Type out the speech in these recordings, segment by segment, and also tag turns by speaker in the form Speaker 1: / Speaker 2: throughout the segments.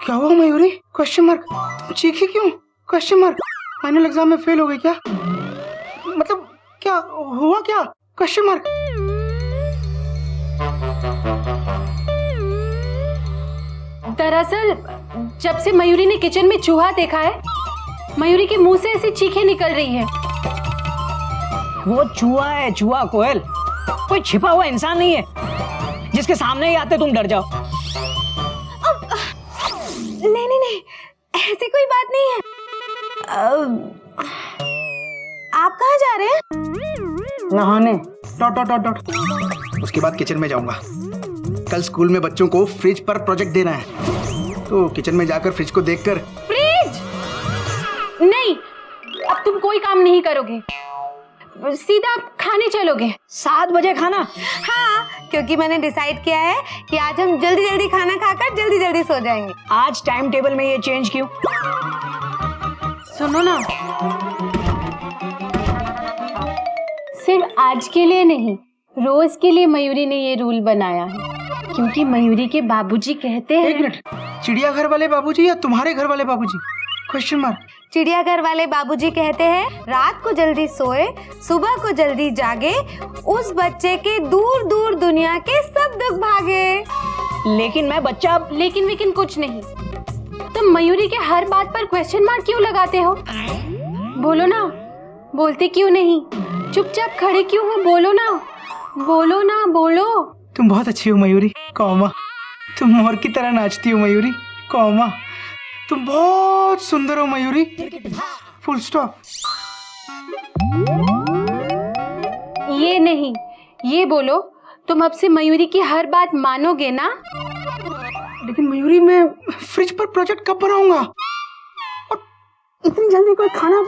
Speaker 1: क्या हुआ Mayuri? Question mark. चीखी क्यों? Question mark. फाइनल एग्जाम में फेल हो गई क्या? मतलब क्या हुआ क्या? Question mark.
Speaker 2: दरअसल जब से मयूरी ने किचन में चूहा देखा है, मयूरी के मुंह से ऐसी चीखें निकल रही है।
Speaker 3: वो चूहा है, चूहा कोयल, कोई छिपा हुआ इंसान नहीं है जिसके सामने ही आते तुम डर जाओ।
Speaker 2: नहीं, ऐसी कोई बात नहीं है। आप कहाँ जा रहे हैं?
Speaker 1: नहाने। Dot dot dot dot. उसके बाद किचन में जाऊंगा। कल स्कूल में बच्चों को फ्रिज पर प्रोजेक्ट देना है, तो किचन में जाकर फ्रिज को देखकर।
Speaker 2: फ्रिज? नहीं, अब तुम कोई काम नहीं करोगे, सीधा खाने चलोगे।
Speaker 3: 7 बजे खाना?
Speaker 2: हाँ, क्योंकि मैंने डिसाइड किया है कि आज हम जल्दी जल्दी खाना खाकर जल्दी जल्दी सो जाएंगे।
Speaker 3: आज टाइम टेबल में ये चेंज क्यों?
Speaker 2: सुनो ना, सिर्फ आज के लिए नहीं, रोज के लिए मयूरी ने ये रूल बनाया है, क्योंकि मयूरी के बाबूजी कहते हैं।
Speaker 1: एक मिनट, चिड़ियाघर वाले बाबूजी या तुम्हारे घर वाले बाबूजी? Question mark.
Speaker 2: चिड़ियाघर वाले बाबूजी कहते हैं रात को जल्दी सोए, सुबह को जल्दी जागे, उस बच्चे के दूर दूर दुनिया के सब दुख भागे।
Speaker 3: लेकिन मैं बच्चा।
Speaker 2: लेकिन कुछ नहीं। तुम मयूरी के हर बात पर क्वेश्चन मार्क क्यों लगाते हो? बोलो ना, बोलते क्यों नहीं? चुपचाप खड़े क्यों हो? बोलो ना, बोलो ना, बोलो।
Speaker 1: तुम बहुत अच्छी हो मयूरी, कौमा। तुम मोर की तरह नाचती हो मयूरी, कौमा। तुम बहुत सुंदर हो मयूरी, फुल स्टॉप।
Speaker 2: ये नहीं, ये बोलो, तुम अब से मयूरी की हर बात मानोगे ना?
Speaker 1: लेकिन मयूरी, मैं फ्रिज पर प्रोजेक्ट कब बनाऊंगा? और इतनी जल्दी कोई खाना?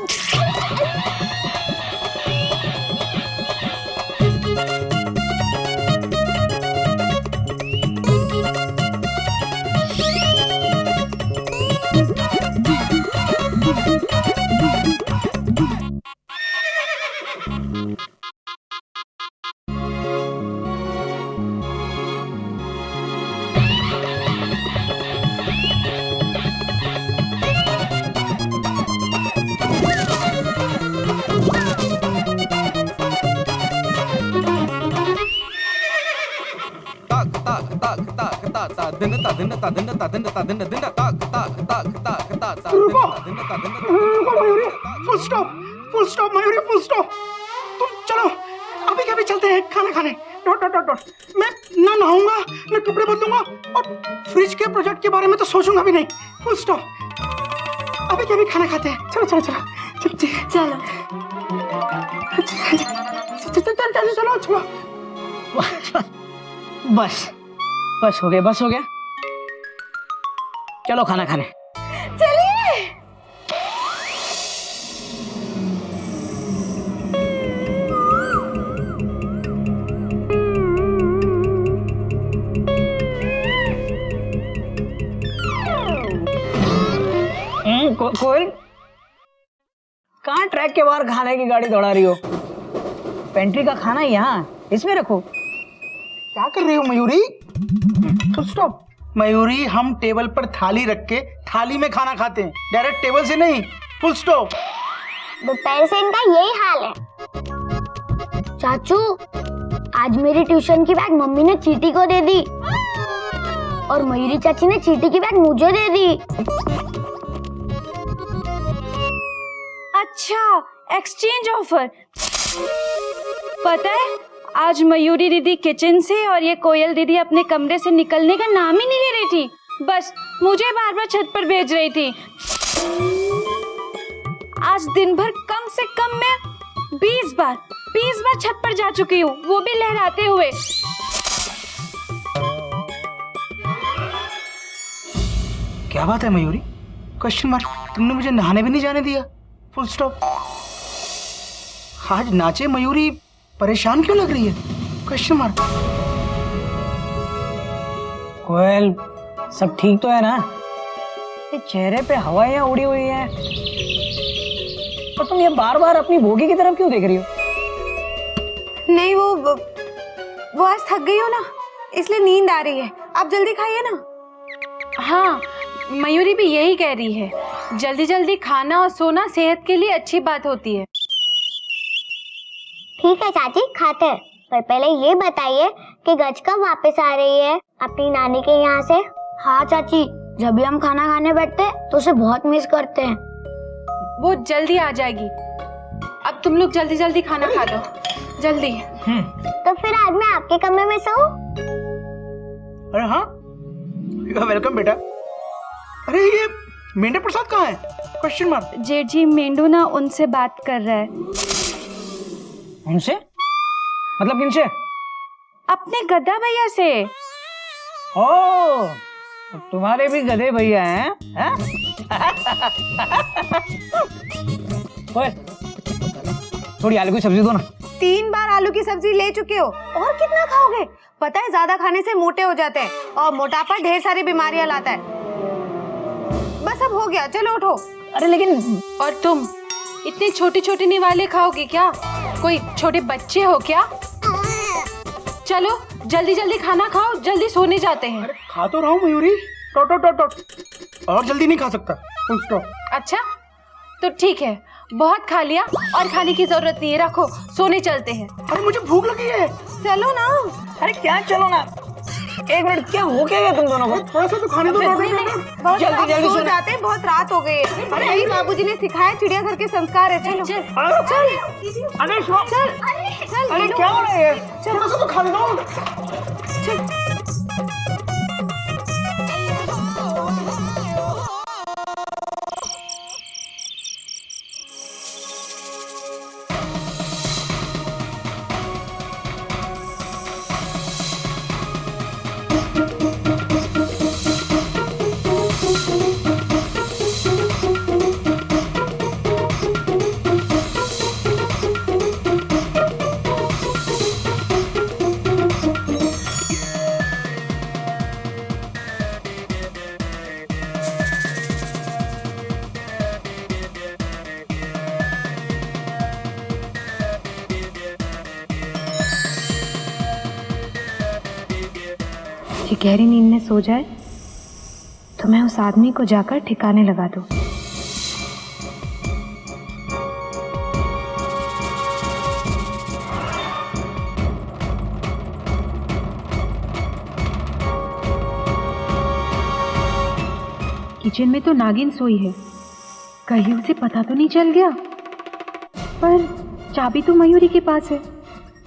Speaker 1: Full stop, full stop Mayuri, full stop. तुम चलो, अभी के अभी चलते हैं खाना खाने। Dot dot dot dot. मैं ना नहाऊंगा, ना कपड़े बदलूंगा, और फ्रिज के प्रोजेक्ट के बारे में तो सोचूंगा भी नहीं। Full stop. अभी के अभी खाना खाते हैं। चलो चलो चलो
Speaker 2: चलो
Speaker 1: चलो चलो।
Speaker 3: बस हो गया, बस हो गया। चलो खाना खाने।
Speaker 2: चलिए।
Speaker 3: कोयल, कहाँ ट्रैक के बाहर खाने की गाड़ी दौड़ा रही हो? पेंट्री का खाना यहाँ इसमें रखो।
Speaker 1: क्या कर रही हो मयूरी? Full stop. मयूरी, हम टेबल पर थाली रख के थाली में खाना खाते हैं, डायरेक्ट टेबल से नहीं। Full stop.
Speaker 4: दोपहर से इनका यही हाल है। चाचू, आज मेरी ट्यूशन की बैग मम्मी ने चीटी को दे दी और मयूरी चाची ने चीटी की बैग मुझे दे दी।
Speaker 2: अच्छा, एक्सचेंज ऑफर। पता है, आज मयूरी दीदी किचन से और ये कोयल दीदी अपने कमरे से निकलने का नाम ही नहीं ले रही थी। बस मुझे बार बार छत पर भेज रही थी। आज दिन भर कम से कम मैं 20 बार छत पर जा चुकी हूँ, वो भी लहराते हुए।
Speaker 1: क्या बात है मयूरी? Question mark. तुमने मुझे नहाने भी नहीं जाने दिया। Full stop. आज नाचे मयूरी परेशान क्यों लग रही है? Question mark.
Speaker 3: कोयल, सब ठीक तो है ना? ये चेहरे पे हवाइयाँ उड़ी हुई हैं, और तुम ये बार बार अपनी भोगी की तरफ क्यों देख रही हो?
Speaker 2: नहीं, वो आज थक गई हो ना, इसलिए नींद आ रही है। आप जल्दी खाइए ना। हाँ, मयूरी भी यही कह रही है, जल्दी जल्दी खाना और सोना सेहत के लिए अच्छी बात होती है।
Speaker 4: ठीक है चाची, खाते हैं, पर पहले ये बताइए कि गज कब वापस आ रही है अपनी नानी के यहाँ से? हाँ चाची, जब भी हम खाना खाने बैठते हैं तो उसे बहुत मिस करते हैं।
Speaker 2: वो जल्दी आ जाएगी। अब तुम लोग जल्दी जल्दी खाना खा लो, जल्दी।
Speaker 4: तो फिर आज मैं आपके कमरे में सोऊं?
Speaker 1: अरे हाँ, वेलकम बेटा। अरे ये मेंढा प्रसाद कहाँ है? Question mark.
Speaker 2: जेठ जी, मेंढू ना उनसे बात कर रहा है।
Speaker 3: उनसे? मतलब किनसे?
Speaker 2: अपने गधा भैया से।
Speaker 3: ओ, तो तुम्हारे भी गधे भैया हैं? ओए, थोड़ी आलू की सब्जी दो ना।
Speaker 5: 3 बार आलू की सब्जी ले चुके हो, और कितना खाओगे? पता है ज्यादा खाने से मोटे हो जाते हैं और मोटापा ढेर सारी बीमारियां लाता है। बस अब हो गया, चलो उठो।
Speaker 3: अरे लेकिन
Speaker 2: और तुम इतने छोटे छोटे निवाले खाओगे क्या? कोई छोटे बच्चे हो क्या? चलो जल्दी जल्दी खाना खाओ, जल्दी सोने जाते हैं।
Speaker 1: अरे खा तो रहा हूँ Mayuri, dot dot dot dot, और जल्दी नहीं खा सकता, फुल स्टॉप।
Speaker 2: अच्छा तो ठीक है, बहुत खा लिया और खाने की जरूरत नहीं है, रखो, सोने चलते हैं।
Speaker 1: अरे मुझे भूख लगी है।
Speaker 5: चलो ना।
Speaker 3: अरे क्या चलो ना, 1 मिनट, क्या हो क्या गया तुम दोनों को?
Speaker 1: थोड़ा सा तो खाने दो।
Speaker 5: बहुत
Speaker 3: जल्दी जल्दी
Speaker 5: सो
Speaker 3: सो
Speaker 5: जाते हैं, बहुत रात हो गई है। अरे यही बाबूजी ने सिखाया, चिड़ियाघर के संस्कार है। चलो
Speaker 3: अरे क्या हो रहा है?
Speaker 1: थोड़ा सा तो खाने दो।
Speaker 2: ये गहरी नींद में सो जाए तो मैं उस आदमी को जाकर ठिकाने लगा दूं। किचन में तो नागिन सोई है, कहीं उसे पता तो नहीं चल गया? पर चाबी तो मयूरी के पास है,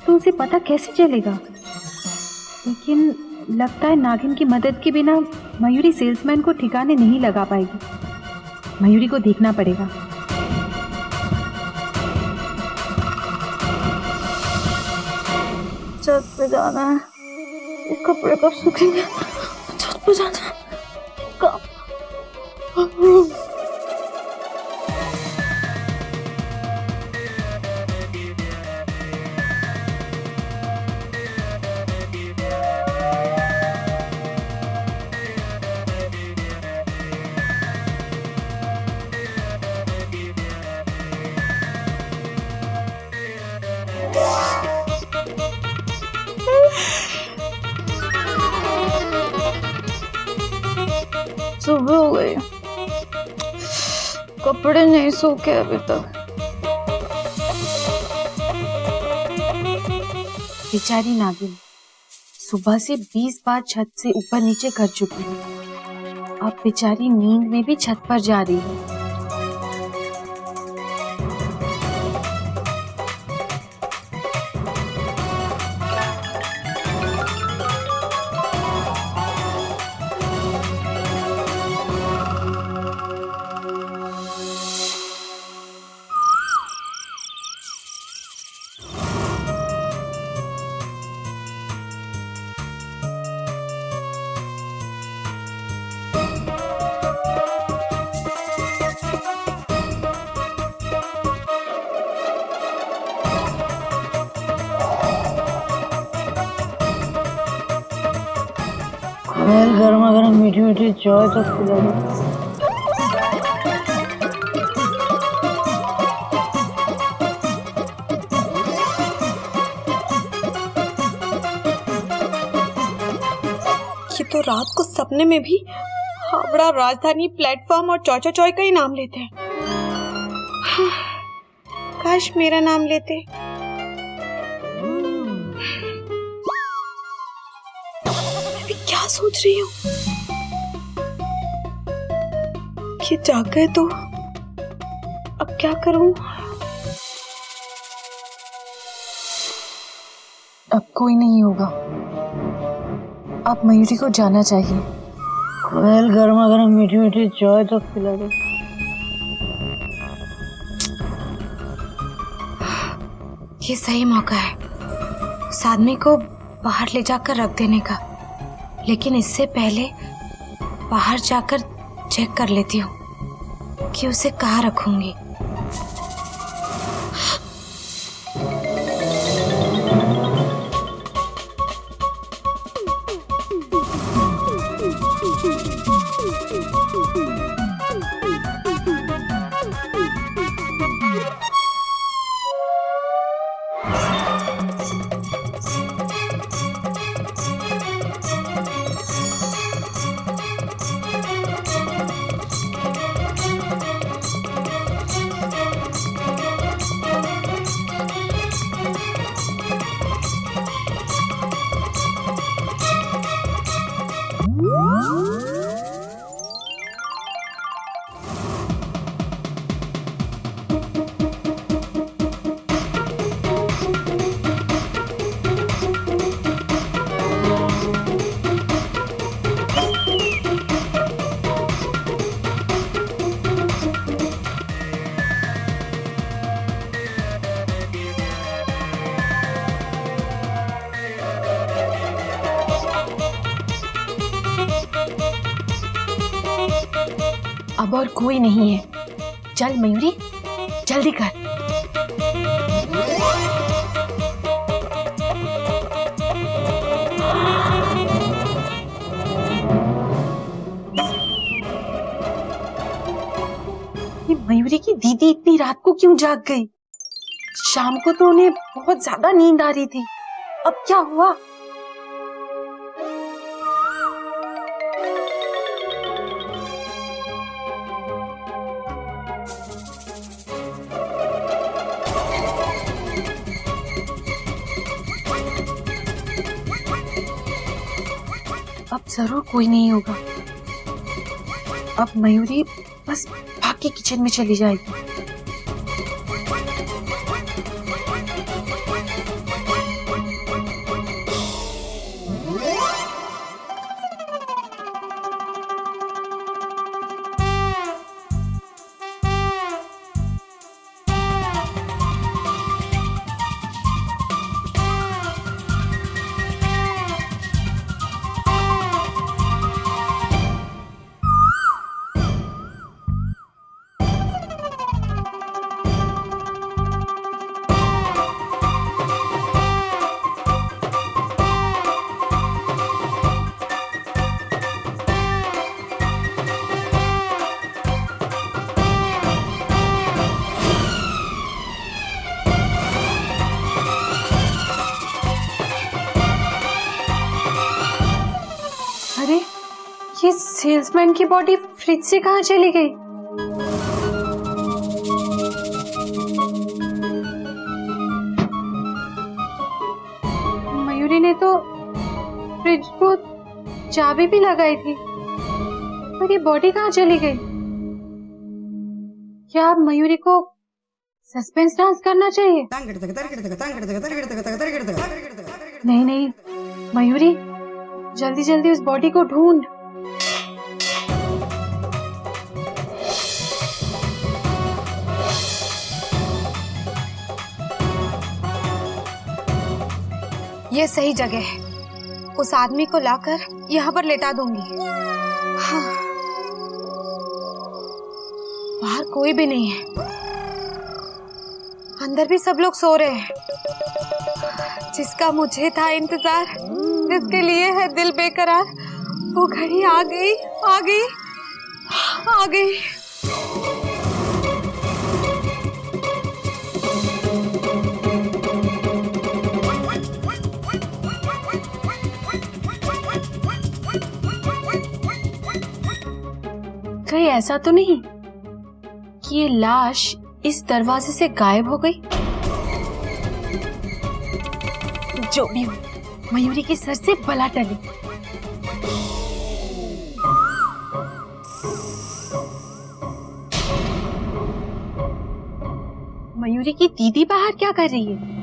Speaker 2: तो उसे पता कैसे चलेगा? लेकिन लगता है नागिन की मदद के बिना मयूरी सेल्समैन को ठिकाने नहीं लगा पाएगी। मयूरी को देखना पड़ेगा।
Speaker 5: छत पे जाना है, ये कपड़े कब सूखेंगे? छत पे जाना है। कब? सुबह हो गई, कपड़े नहीं सूखे अभी तक।
Speaker 2: बेचारी नागिन सुबह से 20 बार छत से ऊपर नीचे कर चुकी है। अब बेचारी नींद में भी छत पर जा रही है।
Speaker 3: गर्मा गर्म मीठी मीठी चाय तक पिला दो।
Speaker 5: ये तो रात को सपने में भी हावड़ा राजधानी प्लेटफॉर्म और चौचा चौय का ही नाम लेते हैं। काश मेरा नाम लेते। अभी क्या सोच रही हूँ? ये जाग गए तो अब क्या करूं?
Speaker 6: अब कोई नहीं होगा, अब मयूरी को जाना चाहिए।
Speaker 3: कोयल गर्मा गर्म मीठी मीठी चाय तो पिला दो।
Speaker 5: ये सही मौका है उस आदमी को बाहर ले जाकर रख देने का, लेकिन इससे पहले बाहर जाकर चेक कर लेती हूँ कि उसे कहाँ रखूंगी।
Speaker 6: अब और कोई नहीं है, चल मयूरी जल्दी कर। ये मयूरी की दीदी इतनी रात को क्यों जाग गई? शाम को तो उन्हें बहुत ज्यादा नींद आ रही थी, अब क्या हुआ? अब जरूर कोई नहीं होगा। अब मयूरी बस भाग के किचन में चली जाएगी। अरे ये सेल्समैन की बॉडी फ्रिज से कहाँ चली गई? मयूरी ने तो फ्रिज को चाबी भी लगाई थी, पर ये बॉडी कहाँ चली गई? क्या मयूरी को सस्पेंस डांस करना चाहिए? नहीं नहीं मयूरी, जल्दी जल्दी उस बॉडी को ढूंढ।
Speaker 5: ये सही जगह है, उस आदमी को लाकर यहाँ पर लेटा दूंगी। हाँ। बाहर कोई भी नहीं है, अंदर भी सब लोग सो रहे हैं। जिसका मुझे था इंतजार, जिसके लिए है दिल बेकरार, वो घड़ी आ गई, आ गई, आ गई। कहीं ऐसा तो नहीं कि ये लाश इस दरवाजे से गायब हो गई? जो भी हो, मयूरी के सर से बला टली। मयूरी की दीदी बाहर क्या कर रही है?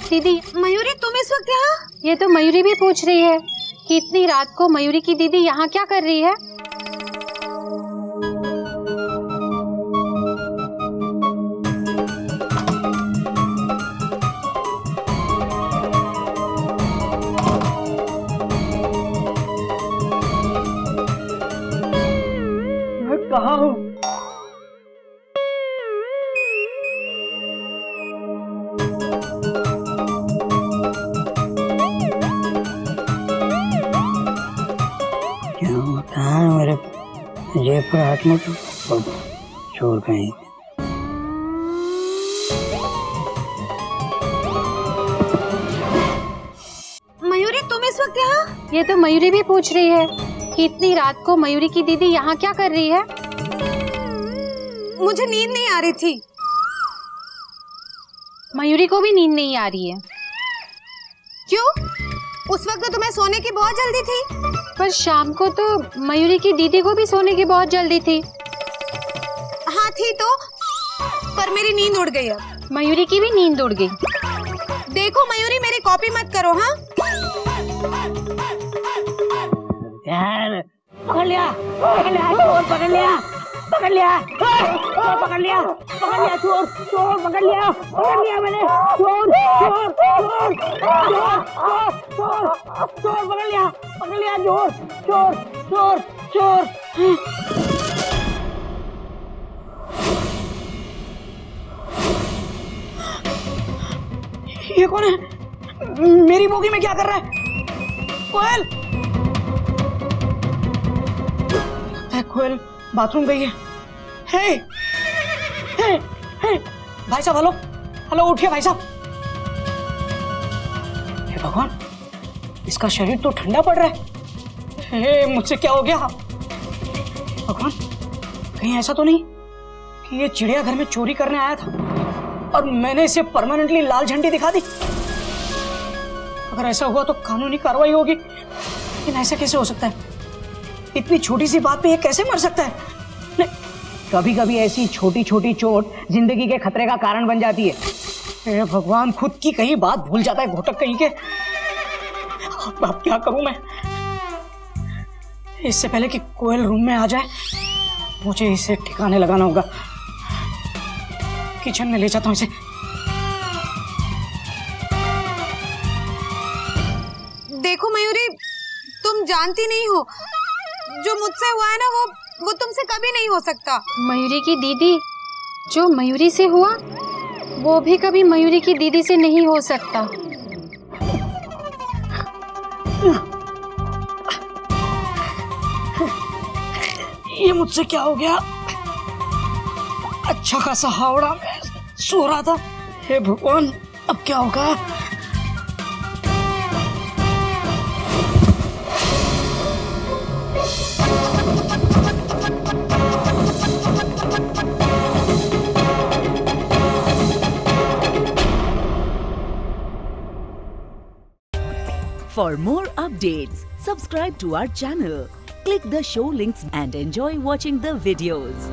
Speaker 5: दीदी, मयूरी तुम इस वक्त यहाँ? ये तो मयूरी भी पूछ रही है कि इतनी रात को मयूरी की दीदी यहाँ क्या कर रही है?
Speaker 3: मैं कहाँ हूँ? कहाँ है मेरे जेब पर हाथ में तो चोर कहीं।
Speaker 5: मयूरी तुम इस वक्त यहाँ? ये तो मयूरी भी पूछ रही है कि इतनी रात को मयूरी की दीदी यहाँ क्या कर रही है? मुझे नींद नहीं आ रही थी। मयूरी को भी नींद नहीं आ रही है। क्यों? उस वक्त तो तुम्हें सोने की बहुत जल्दी थी। पर शाम को तो मयूरी की दीदी को भी सोने की बहुत जल्दी थी। हाँ थी तो, पर मेरी नींद उड़ गई। अब मयूरी की भी नींद उड़ गई। देखो मयूरी, मेरी कॉपी मत करो। हाँ
Speaker 3: यार, पकड़ लिया चोर, पकड़ लिया चोर, पकड़ लिया चोर, पकड़ लिया मैंने चोर पकड़ लिया चोर। ये कौन है? मेरी बोगी में क्या कर रहा है? कोयल बाथरूम गई है। हे भाई साहब, हेलो उठिए भाई साहब। हे भगवान, इसका शरीर तो ठंडा पड़ रहा है। हे मुझसे क्या हो गया भगवान? कहीं ऐसा तो नहीं कि ये चिड़ियाघर में चोरी करने आया था और मैंने इसे परमानेंटली लाल झंडी दिखा दी? अगर ऐसा हुआ तो कानूनी कार्रवाई होगी। लेकिन ऐसा कैसे हो सकता है? इतनी छोटी सी बात पे ये कैसे मर सकता है? कभी कभी ऐसी छोटी छोटी चोट जिंदगी के खतरे का कारण बन जाती है। भगवान, खुद की कहीं बात भूल जाता है घोटक कहीं के। अब क्या करूं मैं? इससे पहले कि कोयल रूम में आ जाए, मुझे इसे ठिकाने लगाना होगा। किचन में ले जाता हूं इसे।
Speaker 5: देखो मयूरी, तुम जानती नहीं हो, जो मुझसे हुआ है ना वो तुमसे कभी नहीं हो सकता। मयूरी की दीदी, जो मयूरी से हुआ वो भी कभी मयूरी की दीदी से नहीं हो सकता।
Speaker 3: ये मुझसे क्या हो गया? अच्छा खासा हावड़ा में सो रहा था। हे भगवान, अब क्या होगा?
Speaker 7: For more updates, subscribe to our channel, click the show links and enjoy watching the videos.